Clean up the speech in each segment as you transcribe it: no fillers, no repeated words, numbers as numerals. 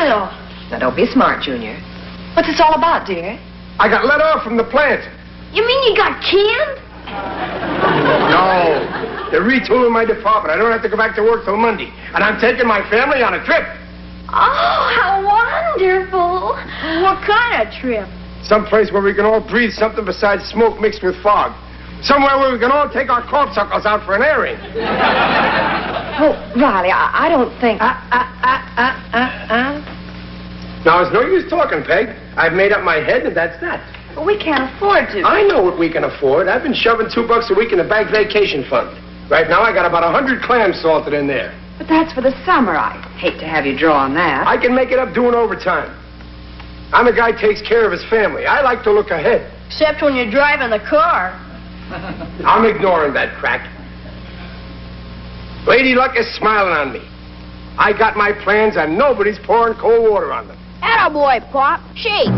will. Now, don't be smart, Junior. What's this all about, dear? I got let off from the plant. You mean you got canned? No. They're retooling my department. I don't have to go back to work till Monday. And I'm taking my family on a trip. Oh, how wonderful. What kind of trip? Someplace where we can all breathe something besides smoke mixed with fog. Somewhere where we can all take our corpuscles out for an airing. Oh, Riley, I don't think... Now, it's no use talking, Peg. I've made up my head, and that's that. But we can't afford to. I know what we can afford. I've been shoving $2 a week in the bank vacation fund. Right now, I got about 100 clams salted in there. But that's for the summer. I hate to have you draw on that. I can make it up doing overtime. I'm a guy who takes care of his family. I like to look ahead. Except when you're driving the car. I'm ignoring that crack. Lady Luck is smiling on me. I got my plans, and nobody's pouring cold water on them. Attaboy, Pop. Shake.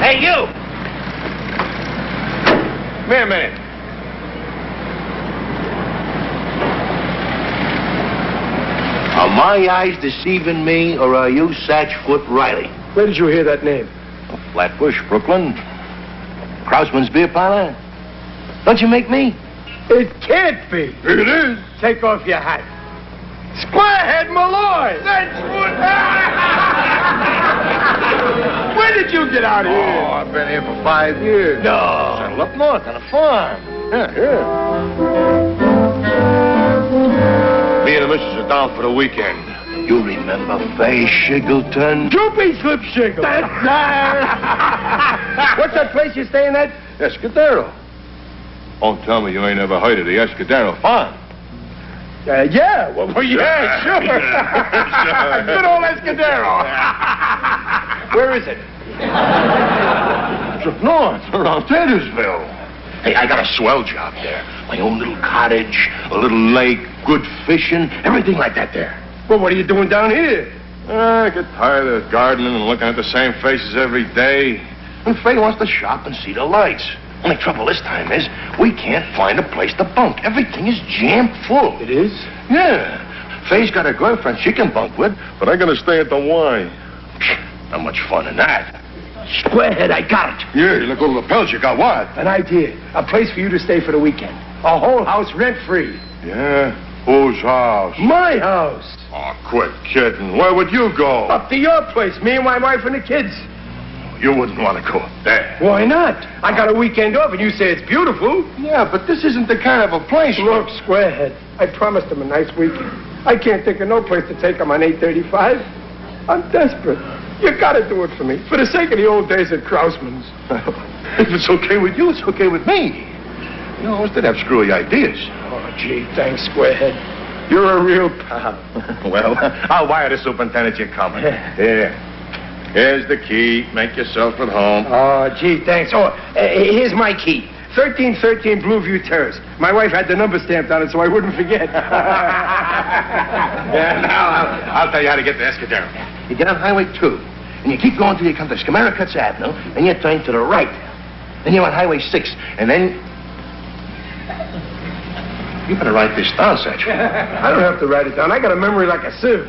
Hey, you! Come here a minute. Are my eyes deceiving me, or are you Satchfoot Riley? Where did you hear that name? Flatbush, Brooklyn. Krausman's Beer Parlor. Don't you make me? It can't be. It is. Take off your hat. Squarehead Malloy! That's what... When did you get out of here? Oh, I've been here for 5 years. No. Settled up north on a farm. Yeah. Me and the missus are down for the weekend. You remember Fay Shiggleton? Droopy Slip Shiggle. That's What's that place you're staying at? Escudero. Don't tell me you ain't ever heard of the Escudero Farm. Yeah. Well, yeah, sure. Good old Escudero. Where is it? It's up north, around Taylorsville. Hey, I got a swell job there. My own little cottage, a little lake, good fishing, everything like that there. Well, what are you doing down here? I get tired of gardening and looking at the same faces every day. And Fay wants to shop and see the lights. Only trouble this time is we can't find a place to bunk. Everything is jammed full. It is? Yeah. Fay's got a girlfriend she can bunk with, but I gotta stay at the Y. Not much fun in that. Squarehead, I got it. Yeah, you look over the pills, you got what? An idea. A place for you to stay for the weekend. A whole house rent-free. Yeah? Whose house? My house. Oh, quit kidding. Where would you go? Up to your place, me and my wife and the kids. You wouldn't want to go up there. Why not? I got a weekend off, and you say it's beautiful. Yeah, but this isn't the kind of a place. Look, Squarehead, I promised him a nice weekend. I can't think of no place to take him on 835. I'm desperate. You gotta do it for me, for the sake of the old days at Krausman's. If it's okay with you, it's okay with me. You always did have screwy ideas. Oh, gee, thanks, Squarehead. You're a real pal. Well, I'll wire the superintendent you're coming. Here. Here's the key. Make yourself at home. Oh, gee, thanks. Oh, here's my key. 1313 Blueview Terrace. My wife had the number stamped on it so I wouldn't forget. Yeah, now I'll tell you how to get to Escudero. You get on Highway 2, and you keep going till you come to Scamaracutz Avenue, and you turn to the right. Then you're on Highway 6, and then... You better write this down, Satchel. I don't have to write it down. I got a memory like a sieve.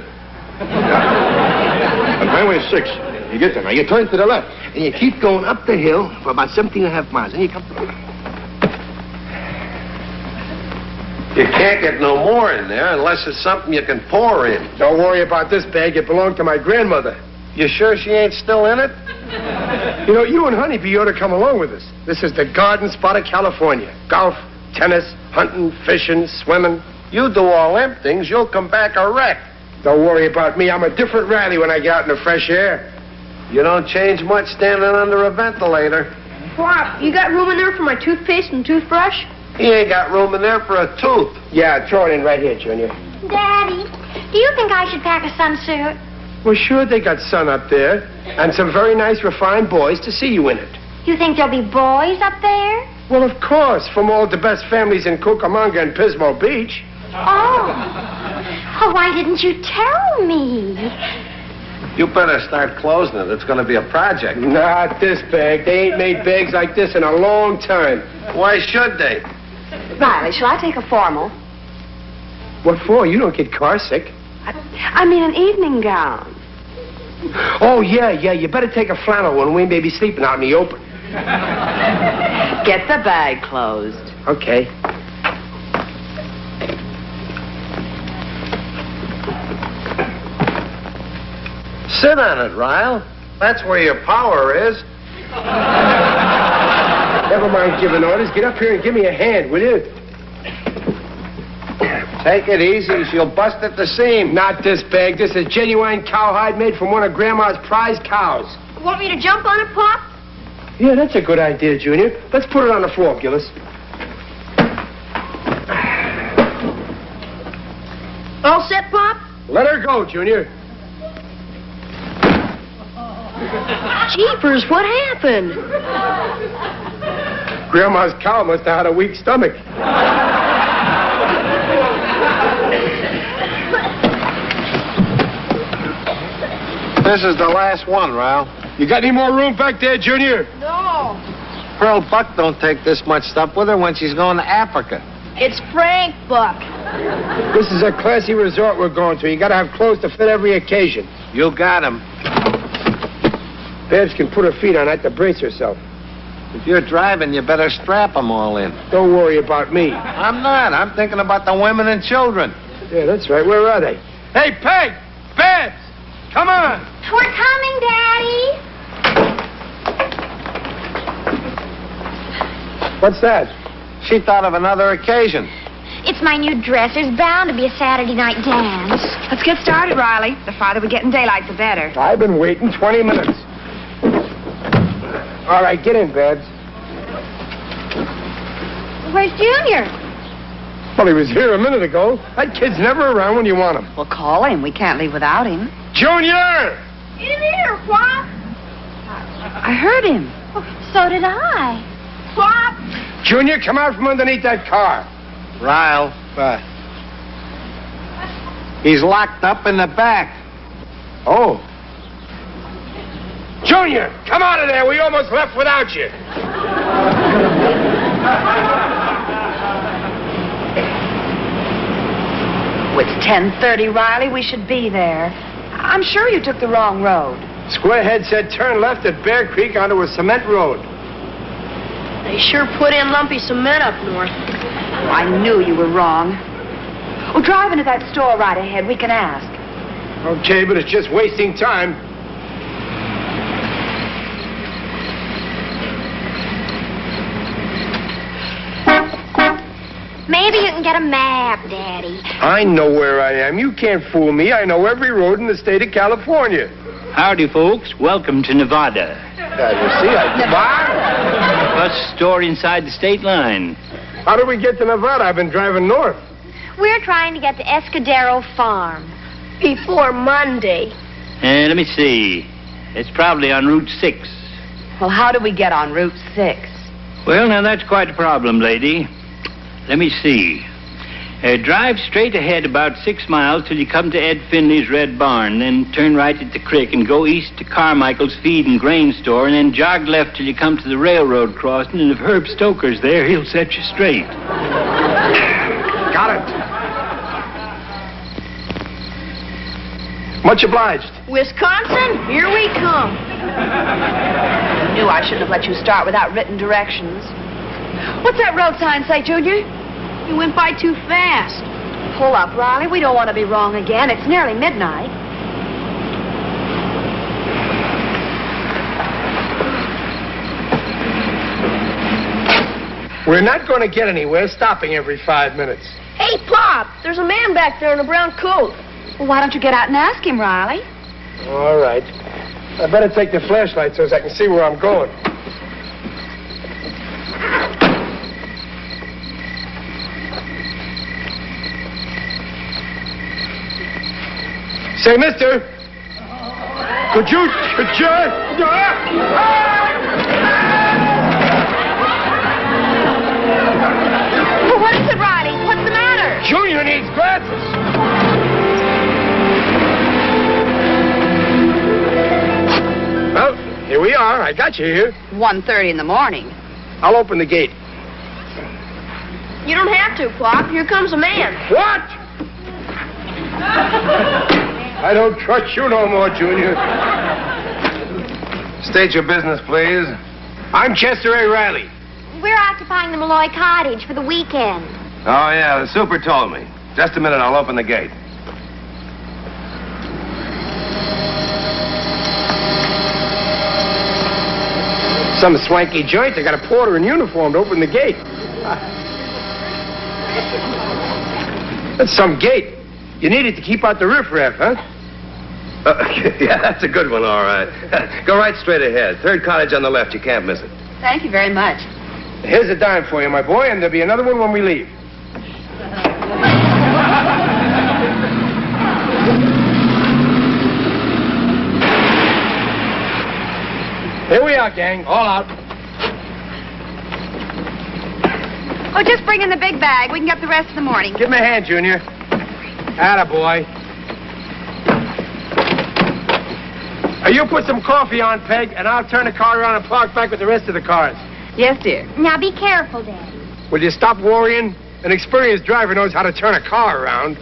On Highway 6, you get there. Now, you turn to the left, and you keep going up the hill for about 17.5 miles, and you come to... You can't get no more in there unless it's something you can pour in. Don't worry about this bag. It belonged to my grandmother. You sure she ain't still in it? You know, you and Honeybee ought to come along with us. This is the garden spot of California. Golf, tennis, hunting, fishing, swimming. You do all them things, you'll come back a wreck. Don't worry about me. I'm a different Riley when I get out in the fresh air. You don't change much standing under a ventilator. Pop, you got room in there for my toothpaste and toothbrush? He ain't got room in there for a tooth. Yeah, throw it in right here, Junior. Daddy, do you think I should pack a sunsuit? Well, sure, they got sun up there, and some very nice, refined boys to see you in it. You think there'll be boys up there? Well, of course, from all the best families in Cucamonga and Pismo Beach. Oh. Well, why didn't you tell me? You better start closing it. It's going to be a project. Not this bag. They ain't made bags like this in a long time. Why should they? Riley, shall I take a formal? What for? You don't get car sick. I mean an evening gown. Oh, yeah. You better take a flannel one. We may be sleeping out in the open. Get the bag closed. Okay. Sit on it, Ryle. That's where your power is. Never mind giving orders. Get up here and give me a hand, will you? Take it easy. She'll bust at the seam. Not this bag. This is genuine cowhide made from one of Grandma's prize cows. Want me to jump on it, Pop? Yeah, that's a good idea, Junior. Let's put it on the floor, Gillis. All set, Pop? Let her go, Junior. Jeepers, what happened? Grandma's cow must have had a weak stomach. This is the last one, Ryle. You got any more room back there, Junior? No. Pearl Buck don't take this much stuff with her when she's going to Africa. It's Frank Buck. This is a classy resort we're going to. You got to have clothes to fit every occasion. You got him. Babs can put her feet on that to brace herself. If you're driving, you better strap them all in. Don't worry about me. I'm not. I'm thinking about the women and children. Yeah, that's right. Where are they? Hey, Peg! Babs! Come on! We're coming, Daddy. What's that? She thought of another occasion. It's my new dress. There's bound to be a Saturday night dance. Let's get started, Riley. The farther we get in daylight, the better. I've been waiting 20 minutes. All right, get in, Babs. Where's Junior? Well, he was here a minute ago. That kid's never around when you want him. Well, call him. We can't leave without him. Junior! In here, Pop. I heard him. So did I. Pop. Junior, come out from underneath that car. Ryle. He's locked up in the back. Oh. Junior, come out of there. We almost left without you. It's 10:30, Riley. We should be there. I'm sure you took the wrong road. Squarehead said turn left at Bear Creek onto a cement road. They sure put in lumpy cement up north. I knew you were wrong. Oh, drive into that store right ahead. We can ask. Okay, but it's just wasting time. Maybe you can get a map, Daddy. I know where I am. You can't fool me. I know every road in the state of California. Howdy, folks. Welcome to Nevada. You see, Nevada? Bus store inside the state line. How did we get to Nevada? I've been driving north. We're trying to get to Escudero Farm. Before Monday. Let me see. It's probably on Route 6. Well, how do we get on Route 6? Well, now, that's quite a problem, lady. Let me see. Drive straight ahead about 6 miles till you come to Ed Finley's Red Barn, then turn right at the creek and go east to Carmichael's Feed and Grain Store, and then jog left till you come to the railroad crossing, and if Herb Stoker's there, he'll set you straight. Got it. Much obliged. Wisconsin, here we come. Knew I shouldn't have let you start without written directions. What's that road sign say, Junior? You went by too fast. Pull up, Riley. We don't want to be wrong again. It's nearly midnight. We're not going to get anywhere stopping every 5 minutes. Hey, Pop, there's a man back there in a brown coat. Well, why don't you get out and ask him, Riley? All right. I better take the flashlight so I can see where I'm going. Say, mister, could you... Well, what is it, Riley? What's the matter? Junior needs glasses. car. I got you here. 1:30 in the morning. I'll open the gate. You don't have to, Pop. Here comes a man. What? I don't trust you no more, Junior. State your business, please. I'm Chester A. Riley. We're occupying the Malloy Cottage for the weekend. Oh, yeah, the super told me. Just a minute, I'll open the gate. Some swanky joint. They got a porter in uniform to open the gate. That's some gate. You need it to keep out the riffraff, huh? Yeah, that's a good one, all right. Go right straight ahead. Third cottage on the left. You can't miss it. Thank you very much. Here's a dime for you, my boy, and there'll be another one when we leave. Here we are, gang. All out. Oh, just bring in the big bag. We can get the rest of the morning. Give him a hand, Junior. Attaboy. You put some coffee on, Peg, and I'll turn the car around and park back with the rest of the cars. Yes, dear. Now be careful, Daddy. Will you stop worrying? An experienced driver knows how to turn a car around.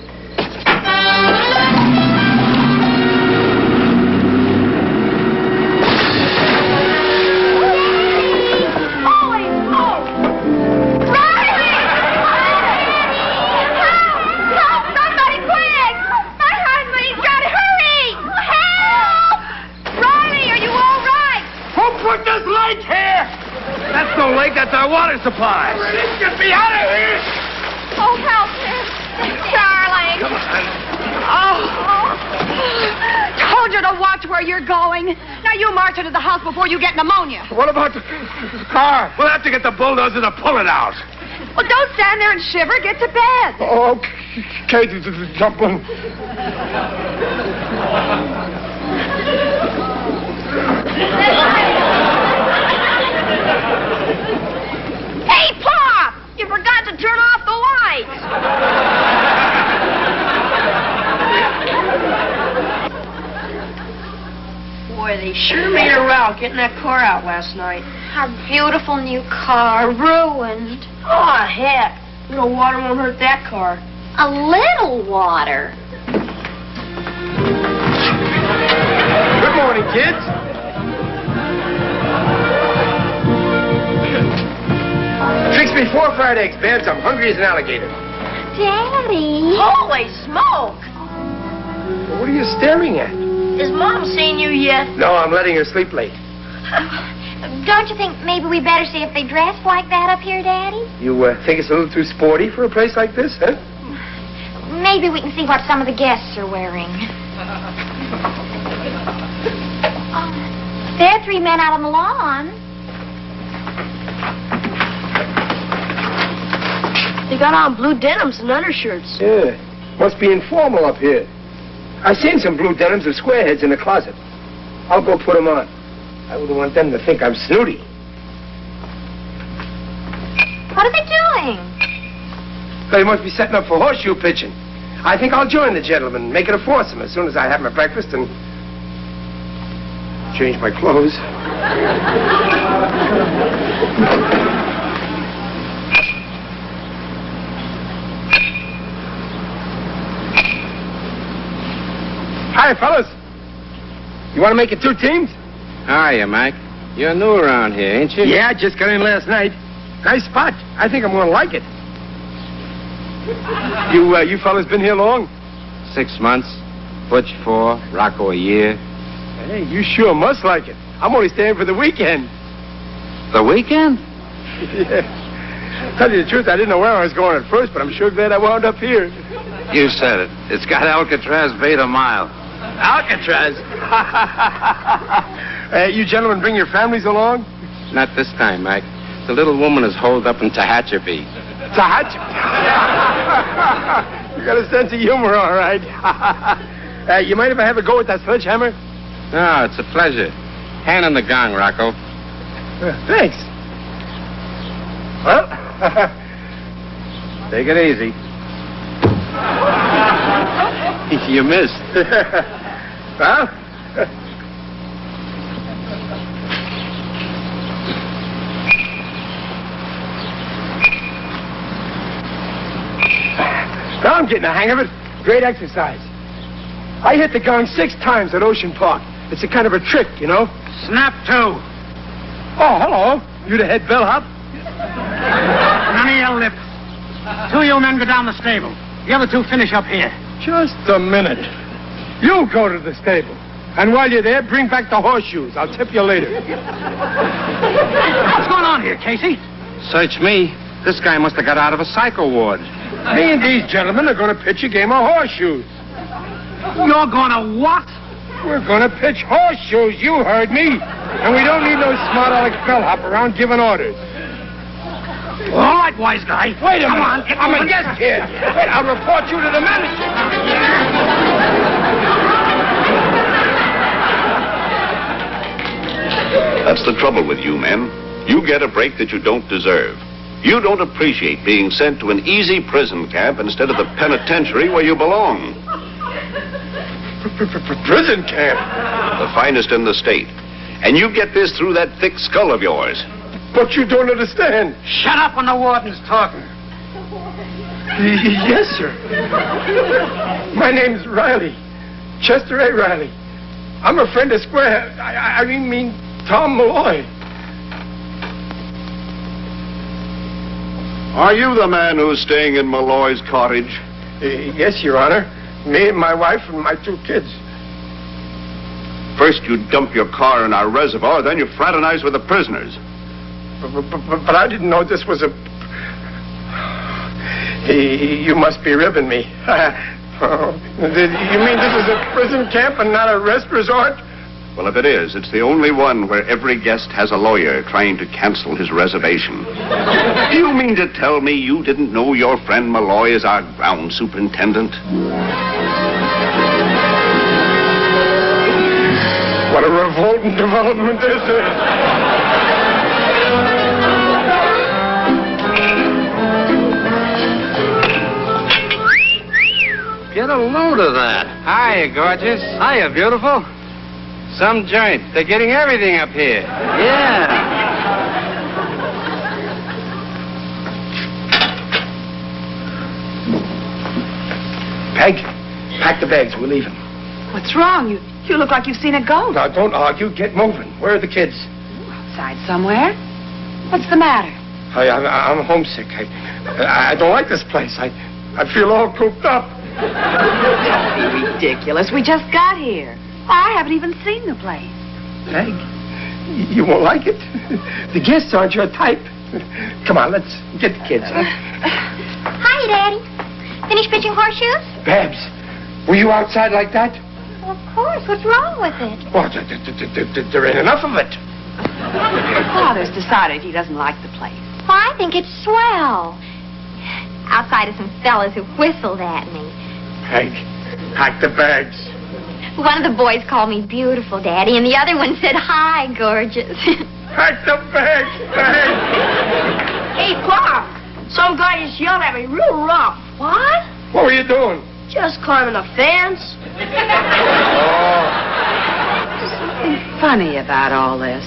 That's our water supply. Get me out of here! Oh, help him. Darling. Come on. Oh. Told you to watch where you're going. Now you march into the house before you get pneumonia. What about the car? We'll have to get the bulldozer to pull it out. Well, don't stand there and shiver. Get to bed. Oh, okay, jump on. Hey, Pop! You forgot to turn off the lights. Boy, they sure made a row getting that car out last night. Our beautiful new car ruined. Oh, heck. No water won't hurt that car. A little water. Good morning, kids. Fix me 4 fried eggs, Babs. I'm hungry as an alligator. Daddy. Holy smoke! What are you staring at? Has Mom seen you yet? No, I'm letting her sleep late. Don't you think maybe we better see if they dress like that up here, Daddy? You think it's a little too sporty for a place like this, huh? Maybe we can see what some of the guests are wearing. There are 3 men out on the lawn. They got on blue denims and undershirts. Yeah. Must be informal up here. I seen some blue denims with squareheads in the closet. I'll go put them on. I wouldn't want them to think I'm snooty. What are they doing? They must be setting up for horseshoe pitching. I think I'll join the gentlemen and make it a foursome as soon as I have my breakfast and change my clothes. Hi, fellas. You want to make it 2 teams? Hiya, Mike. You're new around here, ain't you? Yeah, just got in last night. Nice spot. I think I'm going to like it. You fellas been here long? 6 months. Butch 4, Rocco a year. Hey, you sure must like it. I'm only staying for the weekend. The weekend? Yeah. Tell you the truth, I didn't know where I was going at first, but I'm sure glad I wound up here. You said it. It's got Alcatraz bait a mile. Alcatraz? You gentlemen bring your families along? Not this time, Mike. The little woman is holed up in Tehachapi. Tehachapi? You got a sense of humor, all right. You mind if I have a go with that sledgehammer? No, it's a pleasure. Hand on the gong, Rocco. Thanks. Well, Take it easy. You missed. Well, Now I'm getting the hang of it. Great exercise. I hit the gong 6 times at Ocean Park. It's a kind of a trick, you know? Snap two. Oh, hello. You the head bellhop? None of your lip. 2 of you men go down the stable. The other 2 finish up here. Just a minute. You go to the stable. And while you're there, bring back the horseshoes. I'll tip you later. What's going on here, Casey? Search me. This guy must have got out of a psycho ward. Me and these gentlemen are going to pitch a game of horseshoes. You're gonna what? We're going to pitch horseshoes. You heard me. And we don't need no smart Alex bellhop around giving orders. All right, wise guy. Wait a minute. Come on, get I'm a moving. guest here. Wait, I'll report you to the manager. That's the trouble with you men. You get a break that you don't deserve. You don't appreciate being sent to an easy prison camp instead of the penitentiary where you belong. Prison camp? The finest in the state. And you get this through that thick skull of yours. But you don't understand. Shut up when the warden's talking. Yes, sir. My name's Riley. Chester A. Riley. I'm a friend of Square. I mean Tom Malloy. Are you the man who's staying in Malloy's cottage? Yes, Your Honor. Me and my wife and my 2 kids. First you dump your car in our reservoir, then you fraternize with the prisoners. But I didn't know this was a... You must be ribbing me. You mean this is a prison camp and not a rest resort? Well, if it is, it's the only one where every guest has a lawyer trying to cancel his reservation. Do you mean to tell me you didn't know your friend Malloy is our ground superintendent? What a revolting development this is. Get a load of that. Hiya, gorgeous. Hiya, beautiful. Some joint. They're getting everything up here. Yeah. Peg, pack the bags. We're leaving. What's wrong? You look like you've seen a ghost. Now, don't argue. Get moving. Where are the kids? Outside somewhere. What's the matter? I'm homesick. I don't like this place. I feel all cooped up. Don't be ridiculous. We just got here. I haven't even seen the place. Peg, you won't like it. The guests aren't your type. Come on, let's get the kids. Hi, Daddy. Finished pitching horseshoes? Babs, were you outside like that? Well, of course. What's wrong with it? Well, there ain't enough of it. Father's decided he doesn't like the place. Well, I think it's swell. Outside of some fellas who whistled at me. Peg, pack the bags. One of the boys called me beautiful, Daddy, and the other one said, hi, gorgeous. Pack the bags, Peg. Hey, Pop, some guy just yelled at me real rough. What? What were you doing? Just climbing a fence. Something funny about all this.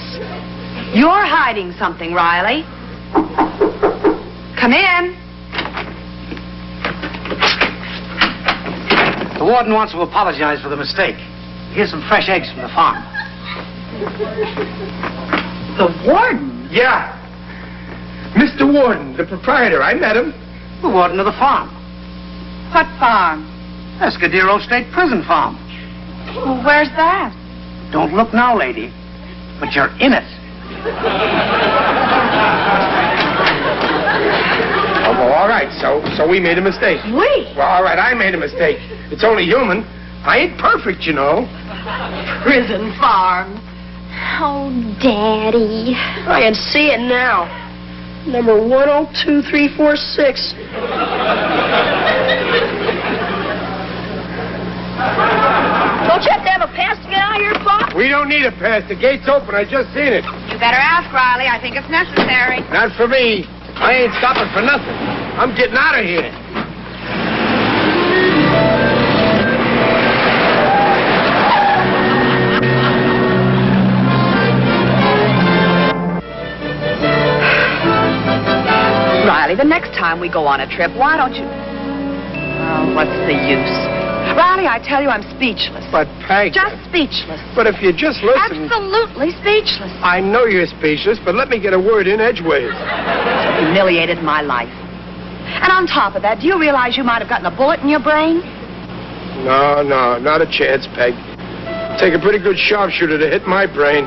You're hiding something, Riley. Come in. The warden wants to apologize for the mistake. Here's some fresh eggs from the farm. The warden? Yeah. Mr. Warden, the proprietor. I met him. The warden of the farm. What farm? Escudero State Prison Farm. Well, where's that? Don't look now, lady, but you're in it. Oh, well, all right. So we made a mistake. We? Well, all right, I made a mistake. It's only human. I ain't perfect, you know. Prison farm. Oh, Daddy. I can see it now. Number 102346. Don't you have to have a pass to get out of here, Pop? We don't need a pass. The gate's open. I just seen it. You better ask Riley. I think it's necessary. Not for me. I ain't stopping for nothing. I'm getting out of here. Riley, the next time we go on a trip, why don't you... What's the use? Riley, I tell you, I'm speechless. But, Peg... Just speechless. But if you just listen... Absolutely speechless. I know you're speechless, but let me get a word in edgeways. Humiliated my life. And on top of that, do you realize you might have gotten a bullet in your brain? No, not a chance, Peg. Take a pretty good sharpshooter to hit my brain.